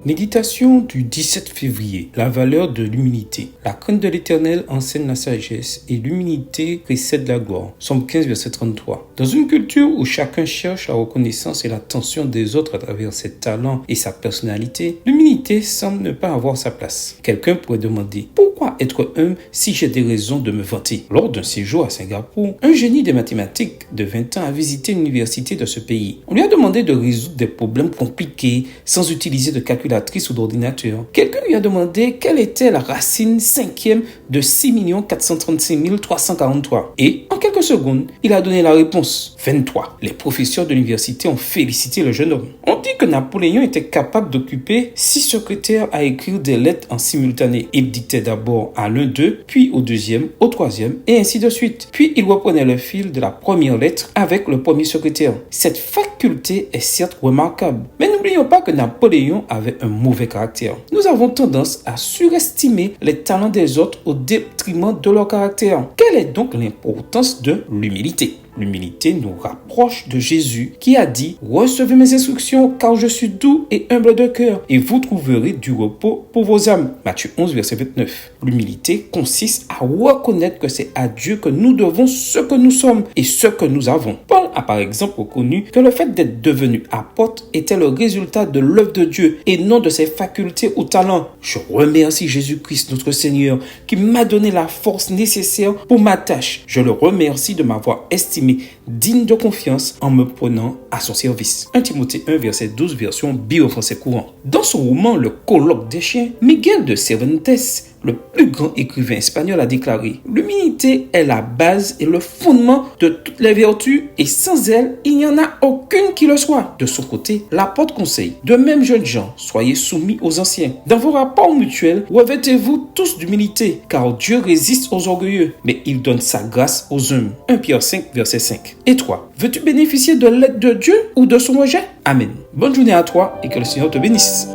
Méditation du 17 février. La valeur de l'humilité. La crainte de l'Éternel enseigne la sagesse et l'humilité précède la gloire. Somme 15, verset 33. Dans une culture où chacun cherche la reconnaissance et l'attention des autres à travers ses talents et sa personnalité, l'humilité semble ne pas avoir sa place. Quelqu'un pourrait demander « Pourquoi être humble si j'ai des raisons de me vanter ?» Lors d'un séjour à Singapour, un génie des mathématiques de 20 ans a visité l'université de ce pays. On lui a demandé de résoudre des problèmes compliqués sans utiliser de calculatrice ou d'ordinateur. Quelqu'un lui a demandé quelle était la racine cinquième de 6 436 343. Et, en quelques secondes, il a donné la réponse. 23. Les professeurs de l'université ont félicité le jeune homme. On dit que Napoléon était capable d'occuper 6 secrétaires à écrire des lettres en simultané. Il dictait d'abord à l'un d'eux, puis au deuxième, au troisième, et ainsi de suite. Puis il reprenait le fil de la première lettre avec le premier secrétaire. Cette faculté est certes remarquable, mais n'oublions pas que Napoléon avait un mauvais caractère. Nous avons tendance à surestimer les talents des autres au détriment de leur caractère. Quelle est donc l'importance de l'humilité ? L'humilité nous rapproche de Jésus qui a dit « Recevez mes instructions car je suis doux et humble de cœur et vous trouverez du repos pour vos âmes. » Matthieu 11, verset 29. L'humilité consiste à reconnaître que c'est à Dieu que nous devons ce que nous sommes et ce que nous avons. Paul a par exemple reconnu que le fait d'être devenu apôtre était le résultat de l'œuvre de Dieu et non de ses facultés ou talents. Je remercie Jésus-Christ notre Seigneur qui m'a donné la force nécessaire pour ma tâche. Je le remercie de m'avoir estimé digne de confiance en me prenant à son service. 1 Timothée 1, verset 12, version bio-français courant. Dans son roman Le colloque des chiens, Miguel de Cervantes, le plus grand écrivain espagnol, a déclaré « L'humilité est la base et le fondement de toutes les vertus et sans elle, il n'y en a aucune qui le soit. » De son côté, l'apôtre conseille « De même, jeunes gens, soyez soumis aux anciens. Dans vos rapports mutuels, revêtez-vous tous d'humilité, car Dieu résiste aux orgueilleux, mais il donne sa grâce aux humbles. » 1 Pierre 5, verset 5. Et toi, veux-tu bénéficier de l'aide de Dieu ou de son rejet? Amen. Bonne journée à toi et que le Seigneur te bénisse.